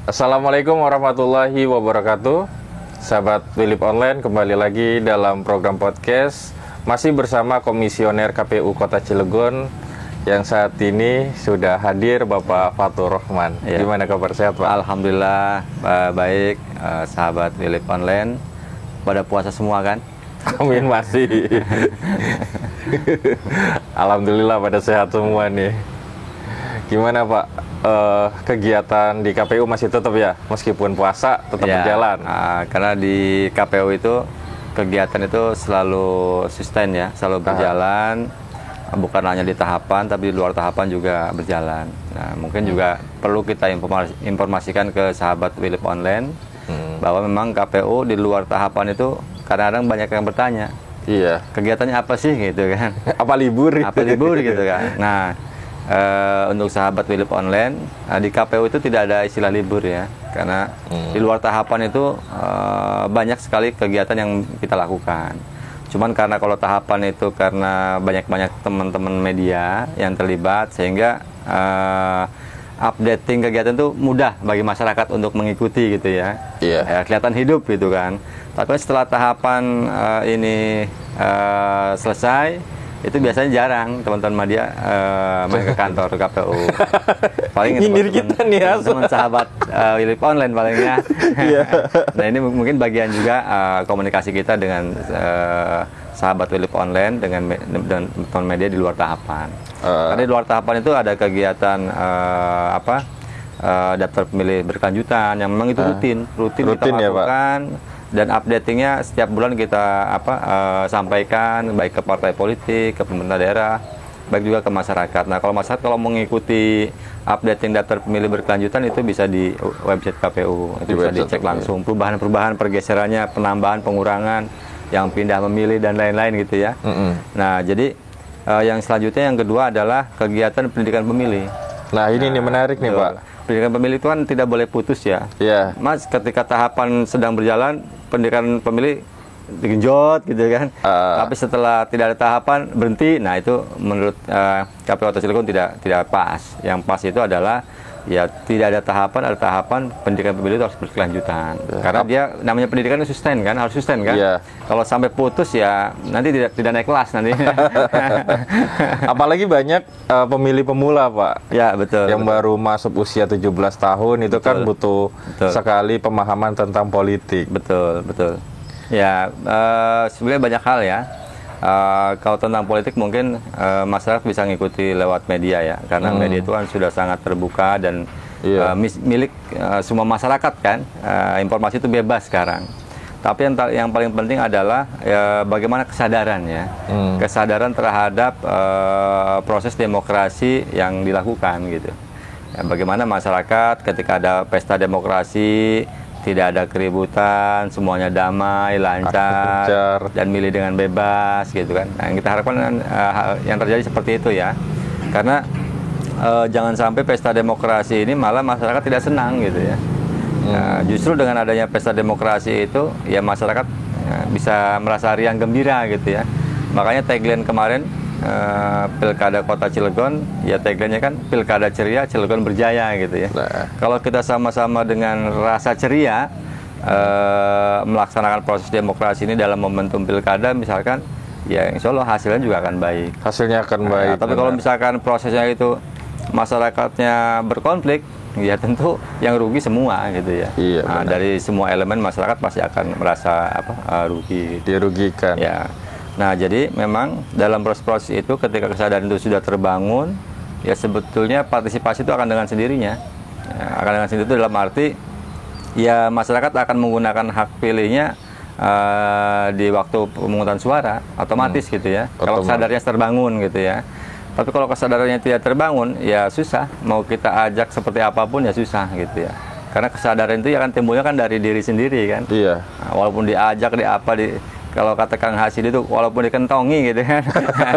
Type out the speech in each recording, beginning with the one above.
Assalamualaikum warahmatullahi wabarakatuh. Sahabat Philip Online, kembali lagi dalam program podcast. Masih bersama Komisioner KPU Kota Cilegon yang saat ini sudah hadir, Bapak Fatur Rahman. Ya. Gimana kabar, sehat Pak? Alhamdulillah baik, sahabat Philip Online. Pada puasa semua kan? Amin, masih. Alhamdulillah pada sehat semua nih. Gimana Pak, kegiatan di KPU masih tetap ya, meskipun puasa tetap berjalan? Karena di KPU itu kegiatan itu selalu sustain ya, selalu berjalan. Bukan hanya di tahapan, tapi di luar tahapan juga berjalan. Nah, mungkin juga perlu kita informasikan ke sahabat Philip Online bahwa memang KPU di luar tahapan itu kadang-kadang banyak yang bertanya. Iya. Kegiatannya apa sih gitu kan? Apa libur? Apa libur gitu kan? Nah, untuk sahabat Philip Online, di KPU itu tidak ada istilah libur ya, karena di luar tahapan itu banyak sekali kegiatan yang kita lakukan. Cuman karena kalau tahapan itu karena banyak-banyak teman-teman media yang terlibat, sehingga updating kegiatan itu mudah bagi masyarakat untuk mengikuti gitu ya. Iya. Kelihatan hidup gitu kan. Tapi setelah tahapan ini selesai, itu biasanya jarang teman-teman media main ke kantor KPU. Paling teman sahabat Philip Online palingnya. Nah, ini mungkin bagian juga komunikasi kita dengan sahabat Philip Online dengan teman media di luar tahapan. Karena di luar tahapan itu ada kegiatan daftar pemilih berkelanjutan yang memang itu rutin kita lakukan. Ya, dan updatingnya setiap bulan kita sampaikan baik ke partai politik, ke pemerintah daerah, baik juga ke masyarakat. Nah, kalau masyarakat mengikuti updating daftar pemilih berkelanjutan itu bisa di website KPU, itu bisa dicek langsung perubahan-perubahan, pergeserannya, penambahan, pengurangan, yang pindah memilih dan lain-lain gitu ya. Nah, jadi yang selanjutnya yang kedua adalah kegiatan pendidikan pemilih. Nah, ini nih menarik nih Pak. Pendidikan pemilih itu kan tidak boleh putus ya. Iya. Mas, ketika tahapan sedang berjalan, pendidikan pemilih digenjot gitu kan. Tapi setelah tidak ada tahapan, berhenti. Nah, itu menurut KPU Kota Cilegon tidak pas. Yang pas itu adalah ya tidak ada tahapan pendidikan pemilih itu harus berkelanjutan. Karena dia namanya pendidikan itu sustain kan, harus sustain kan. Iya. Kalau sampai putus ya nanti tidak naik kelas nanti. Apalagi banyak pemilih pemula Pak. Ya, betul. Yang baru masuk usia 17 tahun itu kan butuh sekali pemahaman tentang politik. Betul. Ya, sebenarnya banyak hal ya. Kalau tentang politik mungkin masyarakat bisa ngikuti lewat media ya, karena media itu kan sudah sangat terbuka dan milik semua masyarakat kan. Informasi itu bebas sekarang. Tapi yang paling penting adalah bagaimana kesadaran ya, kesadaran terhadap proses demokrasi yang dilakukan gitu. Ya, bagaimana masyarakat ketika ada pesta demokrasi tidak ada keributan, semuanya damai, lancar, dan milih dengan bebas, gitu kan. Nah, yang kita harapkan yang terjadi seperti itu ya. Karena jangan sampai pesta demokrasi ini malah masyarakat tidak senang, gitu ya. Justru dengan adanya pesta demokrasi itu, ya masyarakat bisa merasa riang gembira, gitu ya. Makanya tagline kemarin, Pilkada Kota Cilegon, ya tagline-nya kan Pilkada Ceria, Cilegon Berjaya gitu ya. Kalau kita sama-sama dengan rasa ceria melaksanakan proses demokrasi ini dalam momentum pilkada misalkan, ya insya Allah hasilnya juga akan baik. Hasilnya akan baik. Tapi kalau misalkan prosesnya itu masyarakatnya berkonflik, ya tentu yang rugi semua gitu ya. Iya, dari semua elemen masyarakat pasti akan merasa rugi. Dirugikan. Ya. Nah, jadi memang dalam proses itu ketika kesadaran itu sudah terbangun, ya sebetulnya partisipasi itu akan dengan sendirinya. Ya, akan dengan sendirinya itu dalam arti, ya masyarakat akan menggunakan hak pilihnya di waktu pemungutan suara, otomatis gitu ya. Kalau kesadarannya terbangun gitu ya. Tapi kalau kesadarannya tidak terbangun, ya susah. Mau kita ajak seperti apapun ya susah gitu ya. Karena kesadaran itu akan timbulnya kan dari diri sendiri kan. Iya. Nah, walaupun diajak kalau kata Kang Hasid itu walaupun dikentongi gitu kan,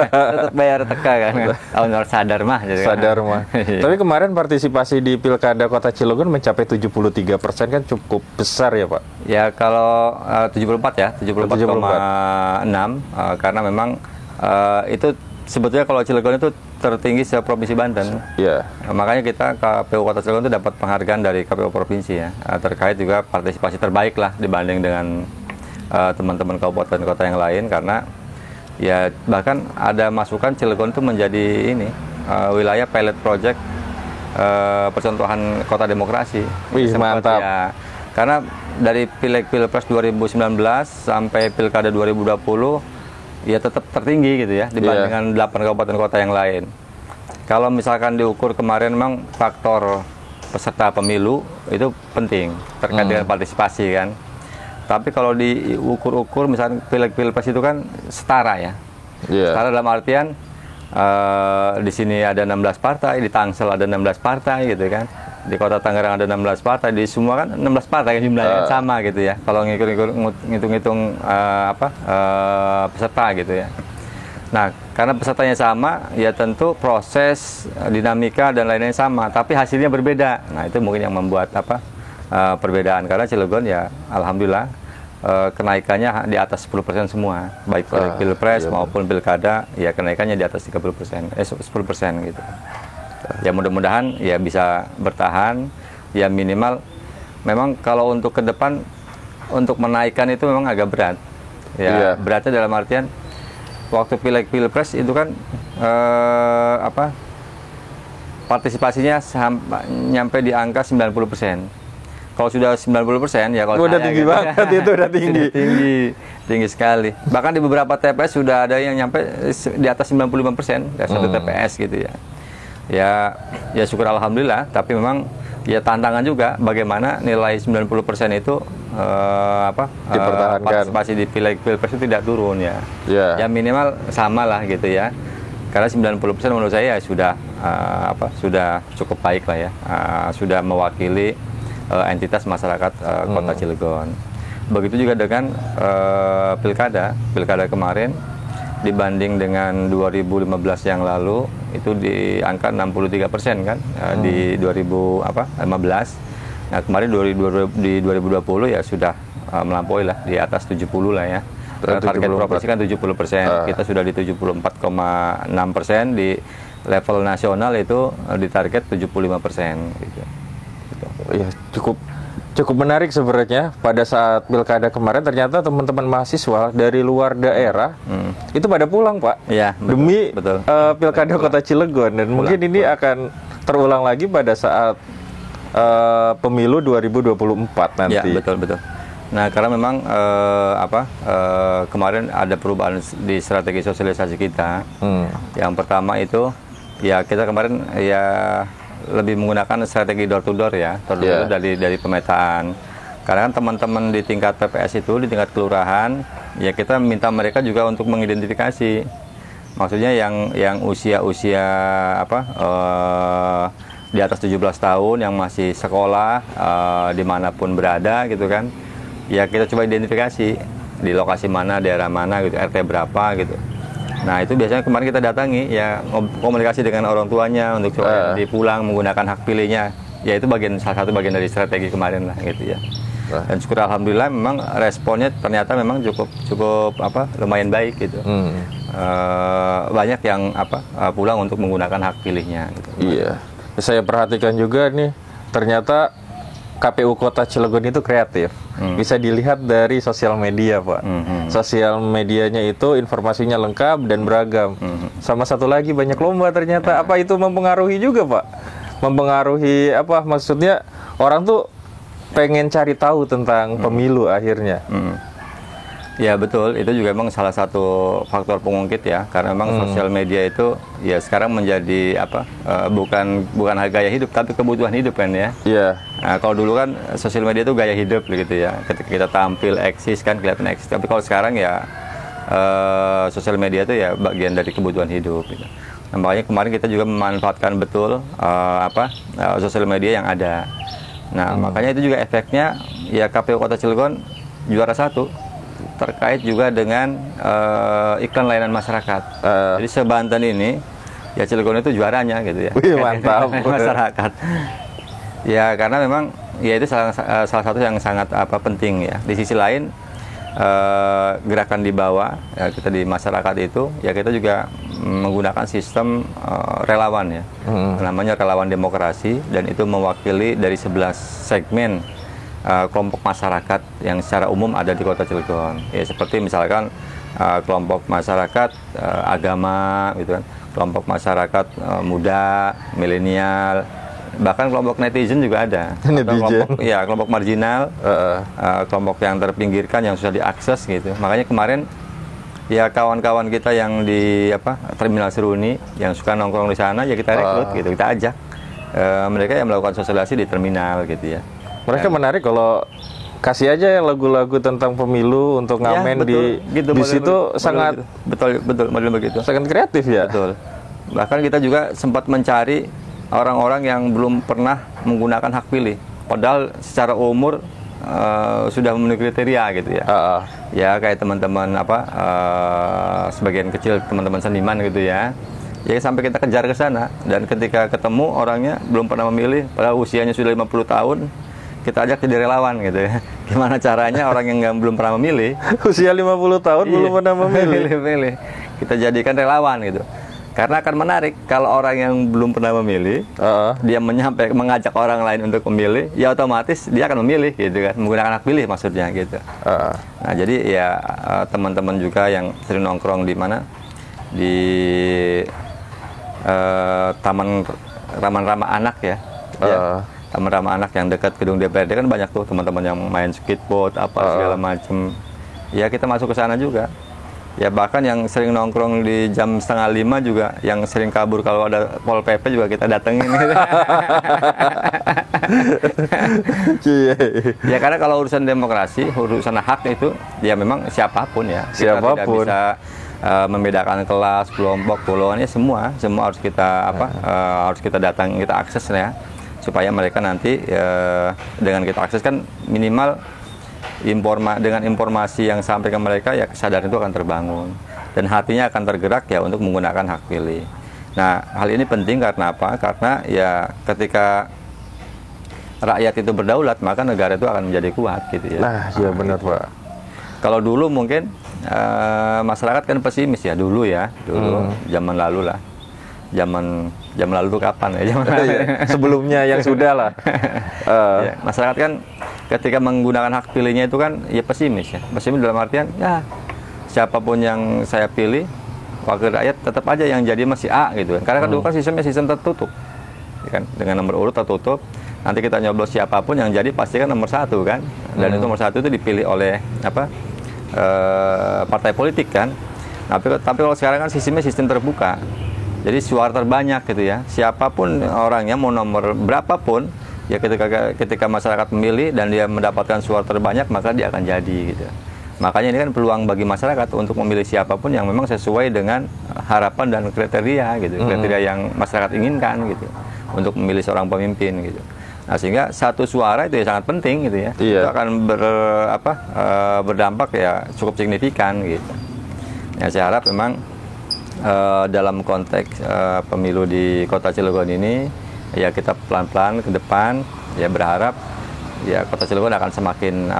tetap bayar teka kan. Harus sadar mah. Sadar mah. Tapi kemarin partisipasi di Pilkada Kota Cilegon mencapai 73% kan cukup besar ya Pak? Ya kalau 74 ya, 74,6 karena memang itu sebetulnya kalau Cilegon itu tertinggi se-Provinsi Banten. Iya. Makanya kita KPU Kota Cilegon itu dapat penghargaan dari KPU Provinsi ya, terkait juga partisipasi terbaik lah dibanding dengan teman-teman kabupaten kota yang lain, karena ya bahkan ada masukan Cilegon itu menjadi ini wilayah pilot project percontohan kota demokrasi. Wih, mantap. Ya, karena dari Pileg Pilpres 2019 sampai Pilkada 2020 ya tetap tertinggi gitu ya dibandingkan 8 kabupaten kota yang lain. Kalau misalkan diukur kemarin, memang faktor peserta pemilu itu penting terkait dengan partisipasi kan. Tapi kalau diukur-ukur misalkan Pileg Pilpres itu kan setara ya. Setara dalam artian di sini ada 16 partai, di Tangsel ada 16 partai gitu kan. Di Kota Tangerang ada 16 partai, di semua kan 16 partai jumlahnya sama gitu ya. Kalau ngitung-ngitung peserta gitu ya. Nah, karena pesertanya sama, ya tentu proses, dinamika dan lain-lain sama, tapi hasilnya berbeda. Nah, itu mungkin yang membuat perbedaan. Karena Cilegon ya alhamdulillah kenaikannya di atas 10% semua, baik Pilpres maupun Pilkada, ya kenaikannya di atas 10% gitu. Ya mudah-mudahan ya bisa bertahan, ya minimal memang kalau untuk ke depan untuk menaikkan itu memang agak berat. Ya beratnya dalam artian waktu Pileg Pilpres itu kan partisipasinya nyampe di angka 90%. Kalau sudah 90% ya kalau udah tinggi gitu, banget itu udah tinggi. tinggi sekali. Bahkan di beberapa TPS sudah ada yang nyampe di atas 95% dari satu TPS gitu ya. Ya syukur alhamdulillah, tapi memang ya tantangan juga bagaimana nilai 90% itu dipertahankan. Partisipasi di Pileg Pilpres itu tidak turun ya. Ya minimal sama lah gitu ya. Karena 90% menurut saya ya sudah cukup baik lah ya. Sudah mewakili entitas masyarakat Kota Cilegon. Begitu juga dengan pilkada kemarin, dibanding dengan 2015 yang lalu itu di angka 63% kan di 2015. Nah kemarin di 2020 ya sudah melampaui lah di atas 70 lah ya. Target provinsi kan 70%, kita sudah di 74,6%, di level nasional itu di target 75% gitu. Ya cukup menarik sebenarnya. Pada saat pilkada kemarin ternyata teman-teman mahasiswa dari luar daerah itu pada pulang Pak, ya, demi pilkada Kota Cilegon, dan mungkin ini akan terulang lagi pada saat pemilu 2024 nanti. Ya, betul. Nah, karena memang kemarin ada perubahan di strategi sosialisasi kita. Yang pertama itu ya kita kemarin ya lebih menggunakan strategi door to door ya, door to door dari pemetaan. Karena kan teman-teman di tingkat PPS itu, di tingkat kelurahan, ya kita minta mereka juga untuk mengidentifikasi. Maksudnya yang usia di atas 17 tahun yang masih sekolah dimanapun berada gitu kan. Ya kita coba identifikasi di lokasi mana, daerah mana gitu, RT berapa gitu. Nah itu biasanya kemarin kita datangi ya, komunikasi dengan orang tuanya untuk coba dipulang menggunakan hak pilihnya. Ya itu salah satu bagian dari strategi kemarin lah gitu ya. Dan syukur alhamdulillah memang responnya ternyata memang cukup lumayan baik gitu. Banyak yang pulang untuk menggunakan hak pilihnya gitu. Iya. Saya perhatikan juga nih, ternyata KPU Kota Cilegon itu kreatif. Bisa dilihat dari sosial media, Pak. Sosial medianya itu informasinya lengkap dan beragam. Sama satu lagi, banyak lomba ternyata. Apa itu mempengaruhi juga, Pak? Mempengaruhi maksudnya orang tuh pengen cari tahu tentang pemilu akhirnya. Ya betul, itu juga memang salah satu faktor pengungkit ya, karena memang sosial media itu ya sekarang menjadi bukan gaya hidup tapi kebutuhan hidup kan ya. Iya. Nah, kalau dulu kan sosial media itu gaya hidup gitu ya, ketika kita tampil eksis kan kelihatan eksis, tapi kalau sekarang ya sosial media itu ya bagian dari kebutuhan hidup gitu. Nah, makanya kemarin kita juga memanfaatkan betul sosial media yang ada. Nah makanya itu juga efeknya ya KPU Kota Cilegon juara 1 terkait juga dengan iklan layanan masyarakat. Jadi se-Banten ini ya Cilegon itu juaranya gitu ya. Wih, mantap. Masyarakat. Ya karena memang ya itu salah satu yang sangat penting ya. Di sisi lain gerakan di bawah ya, kita di masyarakat itu ya kita juga menggunakan sistem relawan ya, namanya relawan demokrasi, dan itu mewakili dari 11 segmen kelompok masyarakat yang secara umum ada di Kota Cilegon. Ya seperti misalkan kelompok masyarakat agama, gitu kan, kelompok masyarakat muda, milenial, bahkan kelompok netizen juga ada. Kelompok marginal, kelompok yang terpinggirkan yang susah diakses gitu. Makanya kemarin ya kawan-kawan kita yang di Terminal Seruni yang suka nongkrong di sana ya kita rekrut gitu, kita ajak mereka yang melakukan sosialisasi di terminal gitu ya. Mereka menarik kalau kasih aja ya lagu-lagu tentang pemilu untuk ngamen ya, betul, gitu, di situ sangat betul model begitu. Sangat kreatif ya. Betul. Bahkan kita juga sempat mencari orang-orang yang belum pernah menggunakan hak pilih, padahal secara umur sudah memenuhi kriteria gitu ya. Ya kayak teman-teman sebagian kecil teman-teman seniman gitu ya. Ya sampai kita kejar ke sana, dan ketika ketemu orangnya belum pernah memilih, padahal usianya sudah 50 tahun, kita ajak jadi relawan gitu ya. Gimana caranya orang yang belum pernah memilih, usia 50 tahun belum pernah memilih, kita jadikan relawan gitu. Karena akan menarik kalau orang yang belum pernah memilih, dia mengajak orang lain untuk memilih, ya otomatis dia akan memilih gitu kan, menggunakan hak pilih maksudnya gitu. Nah jadi ya teman-teman juga yang sering nongkrong di mana, di taman ramah anak ya. Taman ramah anak yang dekat gedung DPRD kan banyak tuh teman-teman yang main skateboard segala macem. Ya kita masuk ke sana juga. Ya bahkan yang sering nongkrong di jam 4:30 juga, yang sering kabur kalau ada Pol PP juga kita datengin. Ya karena kalau urusan demokrasi, urusan hak itu, ya memang siapapun ya. Kita tidak bisa membedakan kelas, kelompok, golongan, ya semua harus kita harus kita datang, kita akses ya, supaya mereka nanti dengan kita akses kan minimal dengan informasi yang sampai ke mereka ya kesadaran itu akan terbangun dan hatinya akan tergerak ya untuk menggunakan hak pilih. Nah hal ini penting karena apa? Karena ya ketika rakyat itu berdaulat maka negara itu akan menjadi kuat gitu ya. Nah iya benar Pak. Kalau dulu mungkin masyarakat kan pesimis ya dulu zaman lalu lah. Zaman lalu itu kapan ya? Sebelumnya yang sudah lah. Ya, masyarakat kan ketika menggunakan hak pilihnya itu kan ya pesimis ya. Pesimis dalam artian ya siapapun yang saya pilih, wakil rakyat tetap aja yang jadi masih A gitu kan. Karena dulu kan sistemnya sistem tertutup. Ya kan? Dengan nomor urut tertutup. Nanti kita nyoblos siapapun yang jadi pasti kan nomor 1 kan. Dan itu nomor 1 itu dipilih oleh partai politik kan. Tapi kalau sekarang kan sistemnya sistem terbuka. Jadi suara terbanyak gitu ya. Siapapun orangnya mau nomor berapapun, ya ketika masyarakat memilih dan dia mendapatkan suara terbanyak maka dia akan jadi gitu. Makanya ini kan peluang bagi masyarakat untuk memilih siapapun yang memang sesuai dengan harapan dan kriteria gitu. Kriteria yang masyarakat inginkan gitu. Untuk memilih seorang pemimpin gitu. Nah, sehingga satu suara itu ya sangat penting gitu ya. Iya. Itu akan berdampak ya cukup signifikan gitu. Ya saya harap memang dalam konteks pemilu di Kota Cilegon ini ya kita pelan-pelan ke depan ya berharap ya Kota Cilegon akan semakin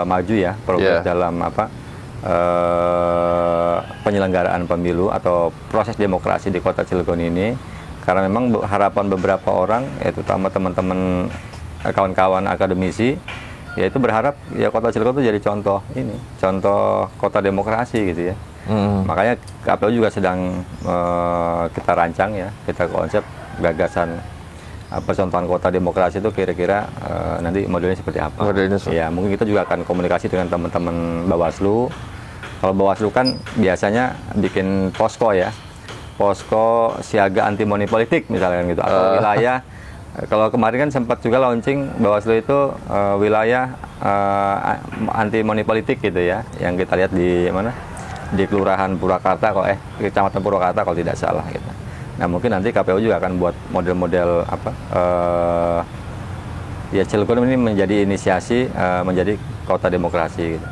maju ya progres dalam penyelenggaraan pemilu atau proses demokrasi di Kota Cilegon ini, karena memang harapan beberapa orang yaitu terutama teman-teman kawan-kawan akademisi yaitu berharap ya Kota Cilegon itu jadi contoh kota demokrasi gitu ya. Makanya KPU juga sedang kita rancang ya, kita konsep gagasan percontohan kota demokrasi itu kira-kira nanti modelnya seperti apa. Ya mungkin kita juga akan komunikasi dengan teman-teman Bawaslu. Kalau Bawaslu kan biasanya bikin posko ya, posko siaga anti money politik misalnya gitu, atau wilayah. Kalau kemarin kan sempat juga launching Bawaslu itu wilayah anti money politik gitu ya, yang kita lihat di mana? Di Kelurahan Purwakarta Kecamatan Purwakarta kalau tidak salah gitu. Nah mungkin nanti KPU juga akan buat model-model ya Cilegon ini menjadi inisiasi menjadi kota demokrasi gitu.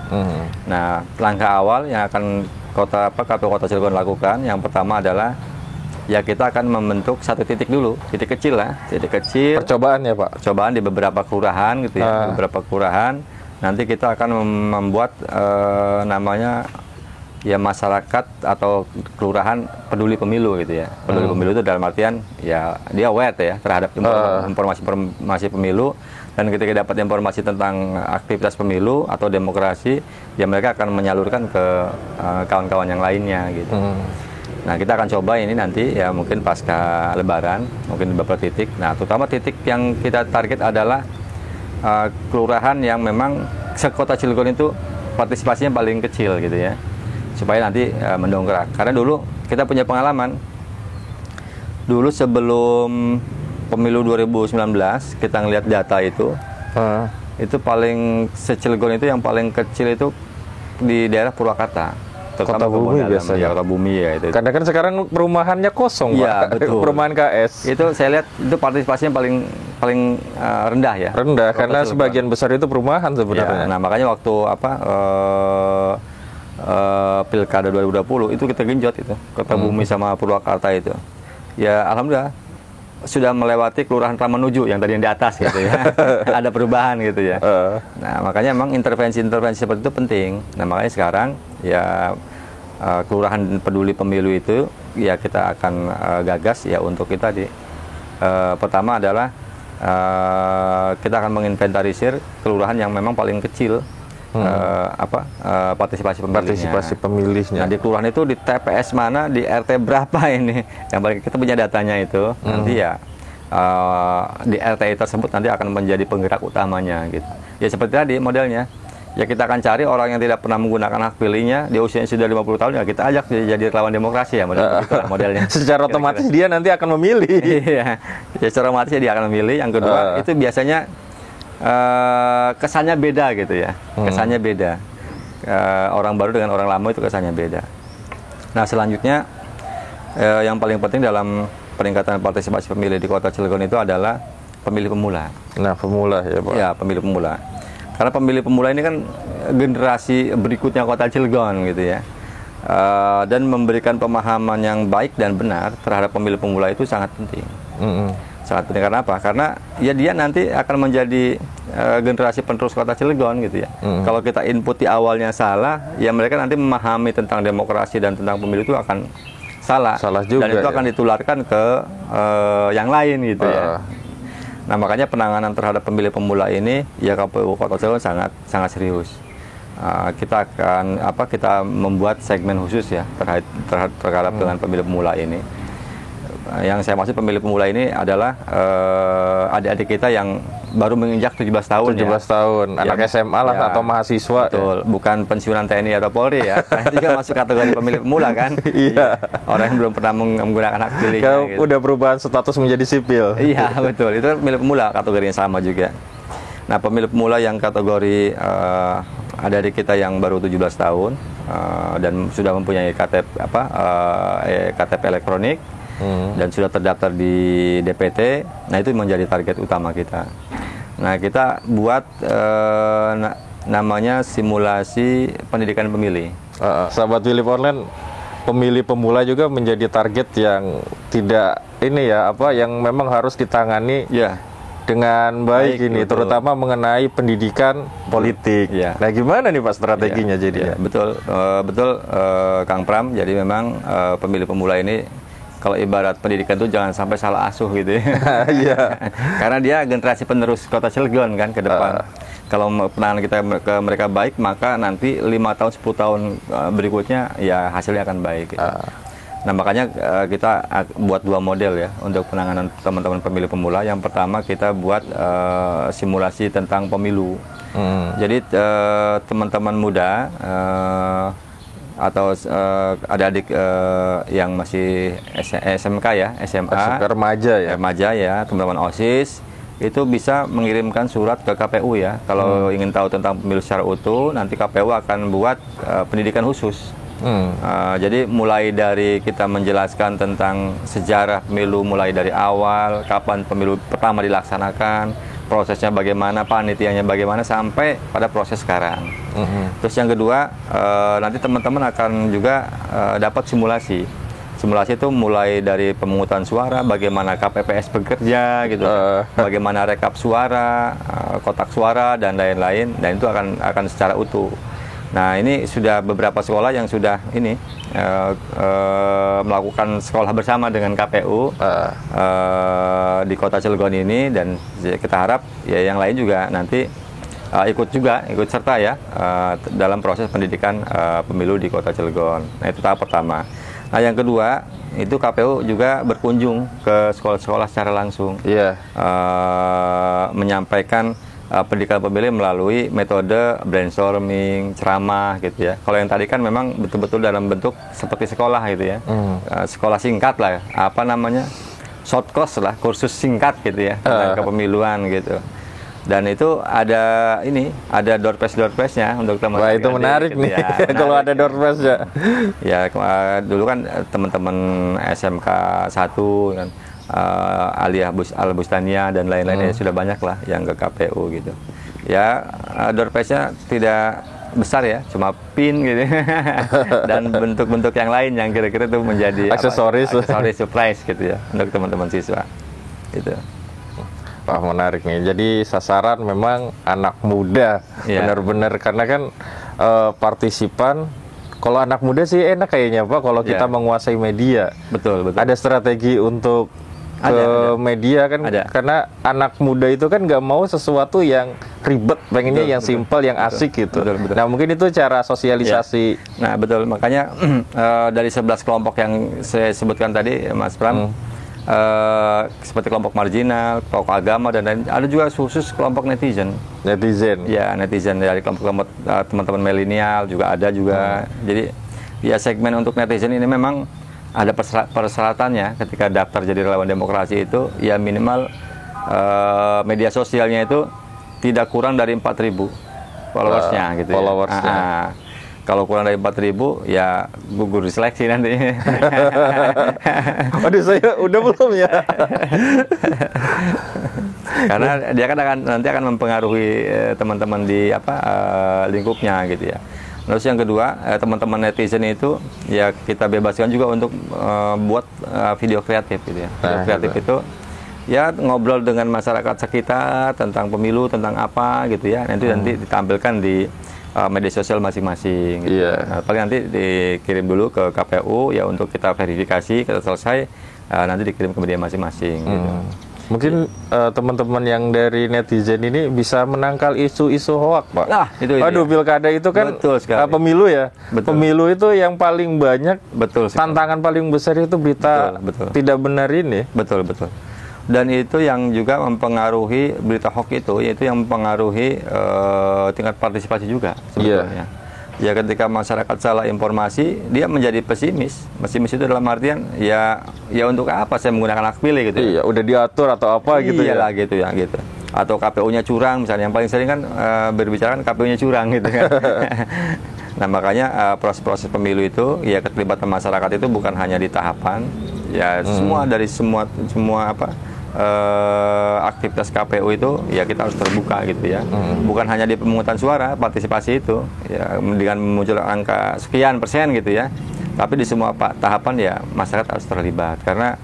Nah langkah awal yang akan KPU Kota Cilegon lakukan yang pertama adalah ya kita akan membentuk satu titik dulu, titik kecil. Percobaan ya Pak? Percobaan di beberapa kelurahan gitu ya, beberapa kelurahan. Nanti kita akan membuat namanya ya masyarakat atau kelurahan peduli pemilu gitu ya. Peduli pemilu itu dalam artian ya dia aware ya terhadap informasi pemilu, dan ketika dapat informasi tentang aktivitas pemilu atau demokrasi, ya mereka akan menyalurkan ke kawan-kawan yang lainnya gitu. Nah, kita akan coba ini nanti ya mungkin pasca Lebaran, mungkin beberapa titik. Nah, terutama titik yang kita target adalah kelurahan yang memang sekota Cilegon itu partisipasinya paling kecil gitu ya, supaya nanti mendongkrak. Karena dulu kita punya pengalaman, dulu sebelum pemilu 2019 kita ngelihat data itu paling se-Cilegon itu yang paling kecil itu di daerah Purwakarta. Kota Bumi biasanya. Ya, Kota Bumi ya itu. Karena kan sekarang perumahannya kosong, ya, Pak. Betul. Perumahan KS. Itu saya lihat itu partisipasinya paling rendah ya. Rendah karena sebagian besar itu perumahan sebenarnya. Ya, nah, makanya waktu Pilkada 2020 itu kita genjot itu Kota Bumi sama Purwakarta itu. Ya alhamdulillah sudah melewati Kelurahan Ramanuju yang tadi yang di atas gitu ya. Ada perubahan gitu ya. Nah, makanya memang intervensi-intervensi seperti itu penting. Nah, makanya sekarang ya Kelurahan Peduli Pemilu itu ya kita akan gagas ya untuk kita pertama adalah kita akan menginventarisir kelurahan yang memang paling kecil partisipasi pemilihnya. Nah, di kelurahan itu di TPS mana, di RT berapa ini, yang paling kita punya datanya itu. Nanti ya di RT tersebut nanti akan menjadi penggerak utamanya gitu. Ya seperti tadi modelnya. Ya kita akan cari orang yang tidak pernah menggunakan hak pilihnya, di usianya sudah 50 tahun, ya kita ajak jadi relawan demokrasi ya modelnya. Secara otomatis dia nanti akan memilih. Iya, ya secara otomatis dia akan memilih. Yang kedua itu biasanya kesannya beda gitu ya, kesannya beda. Orang baru dengan orang lama itu kesannya beda. Nah selanjutnya yang paling penting dalam peningkatan partisipasi pemilih di Kota Cilegon itu adalah pemilih pemula. Nah pemula ya Pak. Ya pemilih pemula. Karena pemilih pemula ini kan generasi berikutnya Kota Cilegon gitu ya, dan memberikan pemahaman yang baik dan benar terhadap pemilih pemula itu sangat penting. Sangat penting karena apa? Karena ya dia nanti akan menjadi generasi penerus Kota Cilegon gitu ya. Kalau kita input di awalnya salah, ya mereka nanti memahami tentang demokrasi dan tentang pemilu itu akan salah juga, dan itu akan ditularkan ke yang lain gitu ya. Nah makanya penanganan terhadap pemilih pemula ini ya KPU Kota Cilegon sangat serius. Kita akan kita membuat segmen khusus ya terhadap dengan pemilih pemula ini. Yang saya maksud pemilih pemula ini adalah adik-adik kita yang baru menginjak 17 tahun 17 tahun, anak SMA lah ya, atau mahasiswa. Betul, ya. Bukan pensiunan TNI atau Polri ya. Karena juga masuk kategori pemilih pemula kan. Iya. Orang yang belum pernah menggunakan hak pilih. Gitu. Udah perubahan status menjadi sipil. Iya, betul. Itu pemilih pemula kategorinya sama juga. Nah, pemilih pemula yang kategori adik kita yang baru 17 tahun dan sudah mempunyai KTP elektronik dan sudah terdaftar di DPT, nah itu menjadi target utama kita. Nah, kita buat namanya simulasi pendidikan pemilih. Sahabat Philip Online, pemilih pemula juga menjadi target yang tidak yang memang harus ditangani dengan baik ini, betul. Terutama mengenai pendidikan politik. Ya. Nah, gimana nih Pak strateginya jadinya? Betul, Kang Pram. Jadi memang pemilih pemula ini kalau ibarat pendidikan itu jangan sampai salah asuh gitu ya. Iya. Karena dia generasi penerus Kota Cilegon kan ke depan. Kalau penanganan kita ke mereka baik, maka nanti 5 tahun 10 tahun berikutnya ya hasilnya akan baik gitu. Nah, makanya kita buat 2 model ya untuk penanganan teman-teman pemilih pemula. Yang pertama kita buat simulasi tentang pemilu. Jadi teman-teman muda atau adik-adik yang masih SMK ya, SMA, remaja ya, teman-teman OSIS itu bisa mengirimkan surat ke KPU ya. Kalau ingin tahu tentang pemilu secara utuh, nanti KPU akan buat pendidikan khusus. Jadi mulai dari kita menjelaskan tentang sejarah pemilu, mulai dari awal, kapan pemilu pertama dilaksanakan, prosesnya bagaimana, panitianya bagaimana, sampai pada proses sekarang. Terus yang kedua, nanti teman-teman akan juga dapat simulasi. Simulasi itu mulai dari pemungutan suara, bagaimana KPPS bekerja, gitu, bagaimana rekap suara, kotak suara dan lain-lain, dan itu akan secara utuh. Nah, ini sudah beberapa sekolah yang sudah ini melakukan sekolah bersama dengan KPU di Kota Cilegon ini, dan kita harap ya yang lain juga nanti ikut serta ya dalam proses pendidikan pemilu di Kota Cilegon. Nah, itu tahap pertama. Nah, yang kedua itu KPU juga berkunjung ke sekolah-sekolah secara langsung, menyampaikan pendidikan pemilih melalui metode brainstorming, ceramah gitu ya. Kalau yang tadi kan memang betul-betul dalam bentuk seperti sekolah gitu ya, sekolah singkat lah, apa namanya, short course lah, kursus singkat gitu ya, tentang kepemiluan gitu. Dan itu ada door prize-nya untuk teman-teman. Wah, itu menarik gitu nih ya. Kalau ada door prize-nya. Ya, dulu kan teman-teman SMK 1 kan, Aliyah Al-Bustania dan lain-lainnya sudah banyak lah yang ke KPU gitu. Ya, door prize-nya tidak besar ya, cuma pin gitu. Dan bentuk-bentuk yang lain yang kira-kira itu menjadi aksesoris surprise gitu ya untuk teman-teman siswa. Gitu. Wah, menarik nih. Jadi sasaran memang anak muda, benar-benar, karena kan partisipan. Kalau anak muda sih enak kayaknya Pak, kalau kita menguasai media. Betul. Ada strategi untuk ke media kan, karena anak muda itu kan nggak mau sesuatu yang ribet, pengennya yang simpel, yang asik gitu. Betul. Nah, mungkin itu cara sosialisasi. Nah, betul. Makanya dari 11 kelompok yang saya sebutkan tadi, Mas Pram, seperti kelompok marginal, kelompok agama, dan lain, ada juga khusus kelompok netizen. Ya, netizen dari kelompok teman-teman milenial juga ada juga. Jadi ya segmen untuk netizen ini memang ada persyaratannya ketika daftar jadi relawan demokrasi itu, ya minimal media sosialnya itu tidak kurang dari 4.000 followersnya gitu ya. Kalau kurang dari 4.000 ya gugur diseleksi nanti. Waduh, saya udah belum ya. Karena dia kan nanti akan mempengaruhi teman-teman di lingkupnya gitu ya. Terus yang kedua, teman-teman netizen itu ya kita bebaskan juga untuk buat video kreatif gitu ya. Video kreatif itu ya ngobrol dengan masyarakat sekitar tentang pemilu, tentang apa gitu ya. Nanti ditampilkan di media sosial masing-masing gitu. Paling nanti dikirim dulu ke KPU ya untuk kita verifikasi, kita selesai nanti dikirim ke media masing-masing gitu. Mungkin teman-teman yang dari netizen ini bisa menangkal isu-isu hoak, Pak. Nah, itu Waduh, pilkada itu kan pemilu ya. Pemilu itu yang paling banyak, tantangan paling besar itu berita tidak benar ini. Betul. Dan itu yang juga mempengaruhi berita hoax itu, yaitu yang mempengaruhi tingkat partisipasi juga sebetulnya. Ya, ketika masyarakat salah informasi, dia menjadi pesimis. Pesimis itu dalam artian ya untuk apa saya menggunakan hak pilih gitu. Iya, udah diatur atau apa gitu ya. Gitu. Atau KPU-nya curang misalnya, yang paling sering kan berbicara kan KPU-nya curang gitu kan. Nah, makanya proses-proses pemilu itu ya keterlibatan masyarakat itu bukan hanya di tahapan ya semua aktivitas KPU itu ya kita harus terbuka gitu ya. Bukan hanya di pemungutan suara, partisipasi itu ya dengan muncul angka sekian persen gitu ya. Tapi di semua tahapan ya masyarakat harus terlibat, karena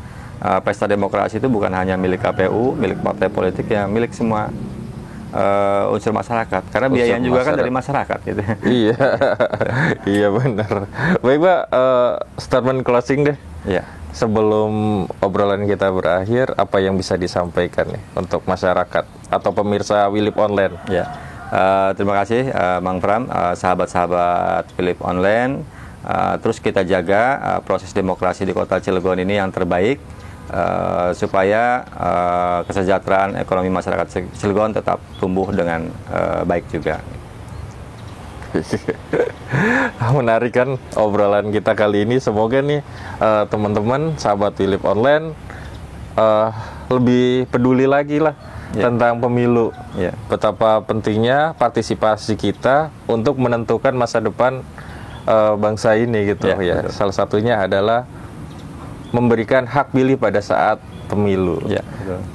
pesta demokrasi itu bukan hanya milik KPU, milik partai politik, ya milik semua unsur masyarakat, karena biayanya juga kan dari masyarakat gitu. Iya benar. Baik Pak, statement closing deh. Sebelum obrolan kita berakhir, apa yang bisa disampaikan nih untuk masyarakat atau pemirsa Willip Online? Terima kasih Mang Pram, sahabat-sahabat Willip Online. Terus kita jaga proses demokrasi di Kota Cilegon ini yang terbaik, supaya kesejahteraan ekonomi masyarakat Cilegon tetap tumbuh dengan baik juga. Menarik kan obrolan kita kali ini. Semoga nih teman-teman sahabat Willip Online lebih peduli lagi lah tentang pemilu. Betapa pentingnya partisipasi kita untuk menentukan masa depan bangsa ini gitu ya. Salah satunya adalah memberikan hak pilih pada saat pemilu.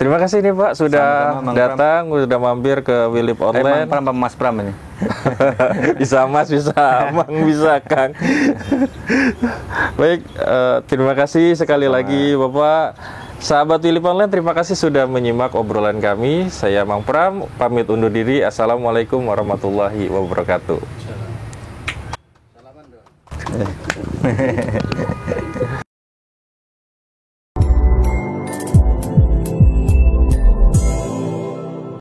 Terima kasih nih Pak sudah datang, sudah mampir ke Willip Online. Mas Pram ini. Bisa Mas, bisa Mang, bisa Kang. Baik, terima kasih sekali lagi Bapak. Sahabat Willip Online, terima kasih sudah menyimak obrolan kami. Saya Mang Pram, pamit undur diri. Assalamualaikum warahmatullahi wabarakatuh.